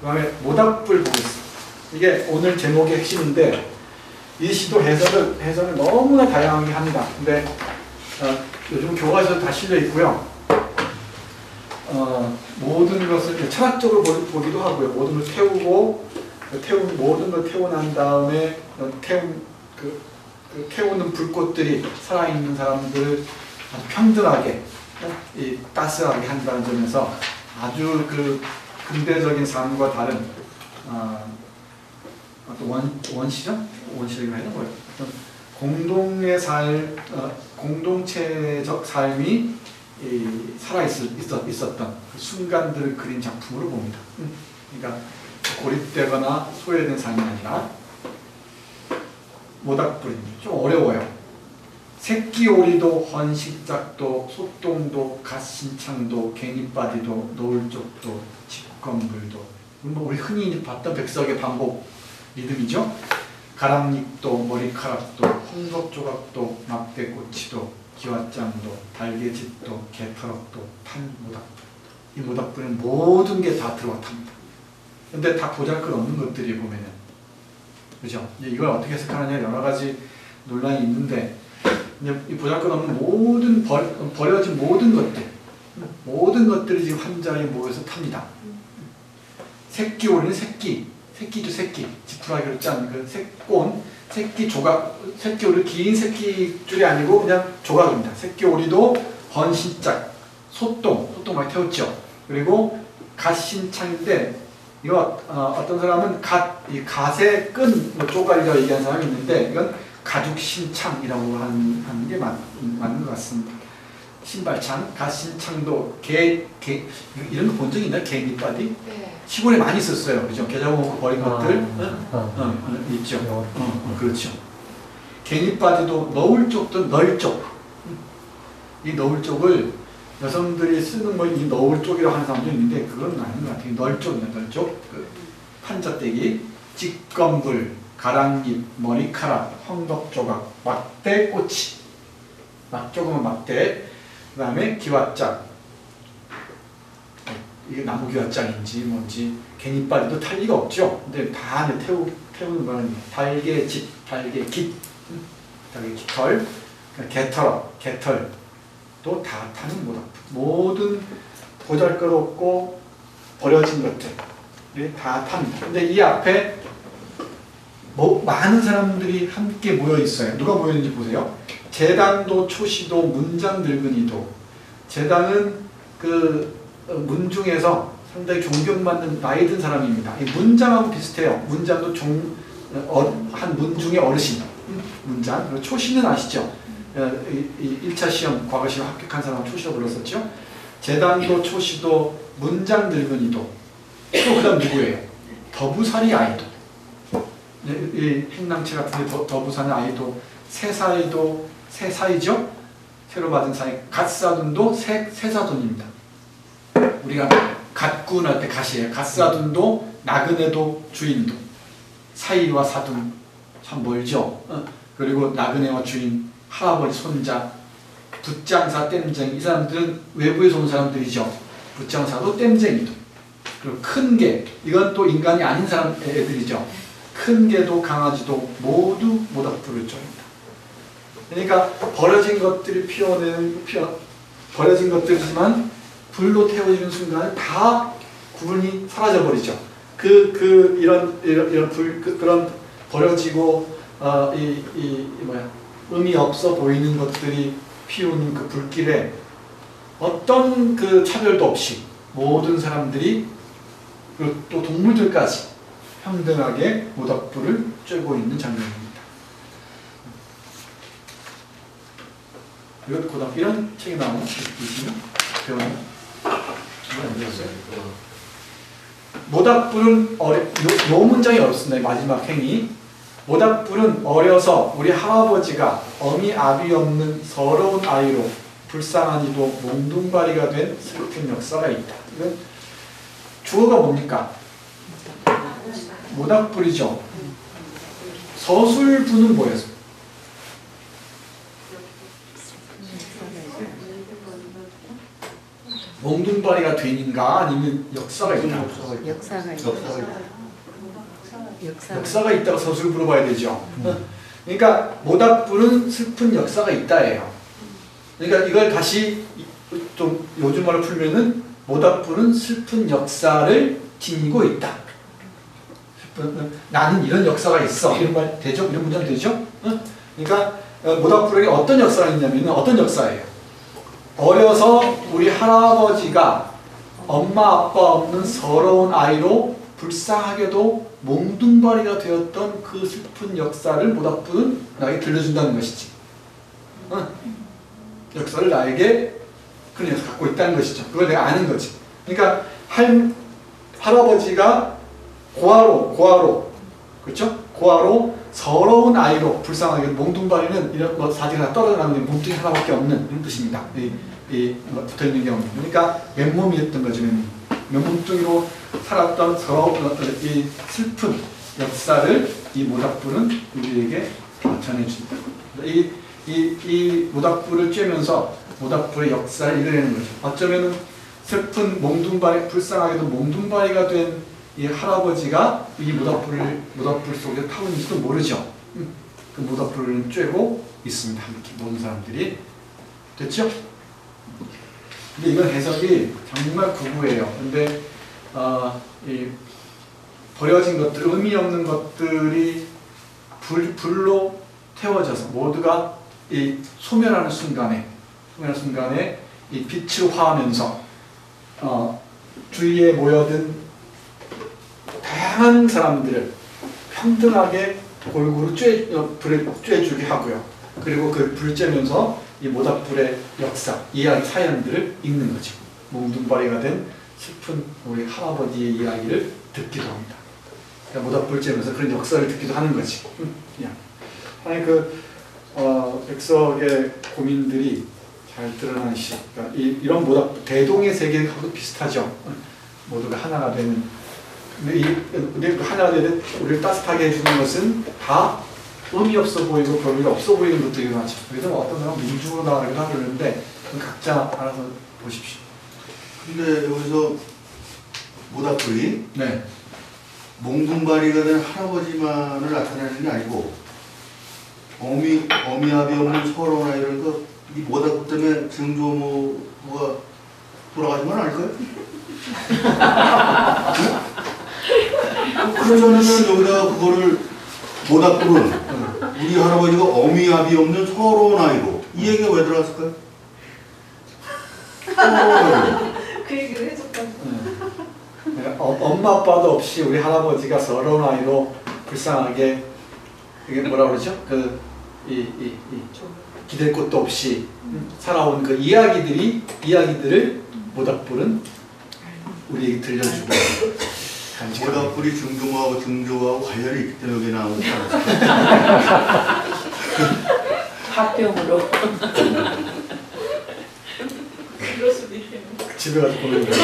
다음에 모닥불 보겠습니다. 이게 오늘 제목의 핵심인데 이 시도 해설을 너무나 다양하게 합니다. 근데 요즘 교과서에 다 실려 있고요. 모든 것을 철학적으로 보기도 하고요. 모든 걸 모든 걸 태우고 난 다음에 태우는 불꽃들이 살아있는 사람들을 아주 평등하게 따스하게 한다는 점에서 아주 그 근대적인 삶과 다른 원시적이라 해야 되나? 공동체적 삶이 살아있었던 그 순간들을 그린 작품으로 봅니다. 그러니까 고립되거나 소외된 삶이 아니라 모닥불입니다. 좀 어려워요. 새끼오리도 헌식작도 소똥도 갓신창도 갱이빠디도 노을쪽도 집건불도 우리 흔히 봤던 백석의 반복 리듬이죠. 가랑잎도 머리카락도 홍석조각도 막대꼬치도 기왓장도 달개짓도 개털럭도 판모닥불. 이 모닥불은 모든 게 다 들어갑니다. 근데 다 보잘것없는 것들이 보면은 그죠? 이걸 어떻게 해석하느냐 여러 가지 논란이 있는데 이 보잘것없는 모든 버려진 모든 것들이 지금 한 자리에 모여서 탑니다. 새끼오리는 새끼죠 새끼. 지푸라기로 짠 그 새꼰 새끼 조각, 새끼오리 긴 새끼줄이 아니고 그냥 조각입니다. 새끼오리도 헌신짝, 소똥 많이 태웠죠. 그리고 갓신창인데 이거 어떤 사람은 갓의 끈 쪼가리라고 얘기하는 사람이 있는데 이건 가죽신창이라고 하는 게 맞는 것 같습니다. 신발창, 갓신창도 이런 거 본 적 있나요? 개미바디? 네. 시골에 많이 있었어요. 그죠? 개 잡아먹고 버린 것들 있죠. 그렇죠. 개미바디도 너울 쪽도 널 쪽. 이 너울 쪽을 여성들이 쓰는 거 이 너울 쪽이라고 하는 사람도 있는데 그건 아닌 것 같아요. 널 쪽입니다. 널 쪽. 판자떼기, 직건불, 가랑잎, 머리카락, 황덕조각, 막대꼬치. 조금은 막대. 그 다음에 기왓장. 이게 나무 기왓장인지 뭔지 갱이빠리도 탈 리가 없죠. 근데 다 태우는 거는 달개짓, 달개깃, 달개깃털, 개털도 다 타는 모닥불. 모든 보잘것없고 버려진 것들이 다 탑니다. 근데 이 앞에 많은 사람들이 함께 모여 있어요. 누가 모여 있는지 보세요. 제단도 초시도 문장 늙은이도. 제단은 그 문중에서 상당히 존경받는 나이 든 사람입니다. 이 문장하고 비슷해요. 문장도 한 문중의 어르신. 문장. 그리고 초시는 아시죠? 1차 시험, 과거 시험 합격한 사람은 초시라고 불렀었죠. 제단도 초시도 문장 늙은이도. 또 그 다음 누구예요? 더부살이 아이도. 이 행랑채 같은 데 더부사는 아이도. 새사이죠? 새로 받은 사이. 갓사둔도 새사둔입니다. 우리가 갓군 할 때 갓이에요. 갓사둔도 나그네도 주인도. 사이와 사둔 참 멀죠. 그리고 나그네와 주인, 할아버지, 손자, 붓장사, 땜쟁이. 이 사람들은 외부에서 온 사람들이죠. 붓장사도 땜쟁이도. 그리고 큰 개, 이건 또 인간이 아닌 사람 애들이죠. 큰 개도 강아지도 모두 모닥불을 쫭입니다. 그러니까 버려진 것들이 버려진 것들이지만 불로 태워지는 순간 다 구분이 사라져 버리죠. 이런 그런 버려지고 의미 없어 보이는 것들이 피우는 그 불길에 어떤 그 차별도 없이 모든 사람들이 그리고 또 동물들까지 평등하게 모닥불을 쬐고 있는 장면입니다. 이런 책이 나오면 보시면 배우는 모닥불은 요 문장이 어렵습니다. 마지막 행위. 모닥불은 어려서 우리 할아버지가 어미 아비 없는 서러운 아이로 불쌍한 이도 몽둥바리가 된 슬픈 역사가 있다. 이건 주어가 뭡니까? 모닥불이죠. 서술부는 뭐였어요? 몽둥바리가 된인가 아니면 역사가 있다. 역사가 있다. 역사가 있다고 서술 물어봐야 되죠. 그러니까 모닥불은 슬픈 역사가 있다예요. 그러니까 이걸 다시 좀 요즘 말로 풀면은 모닥불은 슬픈 역사를 지니고 있다. 나는 이런 역사가 있어. 이런 말 되죠? 이런 문장 되죠? 그러니까 모닥불에게 어떤 역사가 있냐면 어떤 역사예요? 어려서 우리 할아버지가 엄마 아빠 없는 서러운 아이로 불쌍하게도 몽둥바리가 되었던 그 슬픈 역사를 모닥불은 나에게 들려준다는 것이지. 역사를 나에게 그런 역사 갖고 있다는 것이죠. 그걸 내가 아는 거지. 그러니까 할아버지가 고아로 그렇죠? 고아로 서러운 아이로 불쌍하게 몽둥바리는 이런 뭐 사진 하나 떨어져 나오는데 몸뚱이 하나밖에 없는 이런 뜻입니다. 붙어 있는 경우. 그러니까 맨몸이었던 거죠. 맨몸뚱이로 살았던 서러운 이 슬픈 역사를 이 모닥불은 우리에게 전해준다. 이 모닥불을 쬐면서 모닥불의 역사를 이겨내는 거죠. 어쩌면은 슬픈 몽둥바리, 불쌍하게도 몽둥바리가 된 이 할아버지가 이 모닥불 속에 타고 있는지도 모르죠. 그 모닥불을 쬐고 있습니다. 이렇게 모든 사람들이. 됐죠? 근데 이건 해석이 정말 구구예요. 근데 이 버려진 것들, 의미 없는 것들이 불로 태워져서 모두가 이 소멸하는 순간에 이 빛으로 화하면서 주위에 모여든 다양한 사람들을 평등하게 골고루 불을 쬐주게 하고요. 그리고 그 불 쬐면서 이 모닥불의 역사, 이야기, 사연들을 읽는 거죠. 몽둥바리가 된 슬픈 우리 할아버지의 이야기를 듣기도 합니다. 그러니까 모닥불 쬐면서 그런 역사를 듣기도 하는 거지. 하나님 백석의 고민들이 잘 드러나는 시. 그러니까 이런 모닥불, 대동의 세계하고 비슷하죠. 모두가 하나가 되는. 근데 하나가 되는 우리를 따뜻하게 해주는 것은 다 의미 없어 보이고 별로 없어 보이는 것들이기도 하죠. 그래서 어떤 사람은 민중으로 나가기도 하는데 각자 알아서 보십시오. 근데 여기서 모닥불이 네. 몽둥바리가 된 할아버지만을 나타내는 게 아니고 어미아비 없는 서러운 아이를 이 모닥불 때문에 증조모가 돌아가신 건 아닐까요? 그러면은 여기다가 그거를 모닥불은 우리 할아버지가 어미아비 없는 서러운 아이로 이 얘기가 왜 들어갔을까요? 그 얘기를 해줬다고. 엄마 아빠도 없이 우리 할아버지가 서러운 아이로 불쌍하게 이게 뭐라 그러죠? 기댈 곳도 없이 살아온 그 이야기들을 모닥불은 우리에게 들려주고 모닥불이 증조모하고 증조하고 관련이 있기 때문에 여기 나오는 거 합병으로. 그럴 수도 있겠네. 집에 가서 보내는 거지.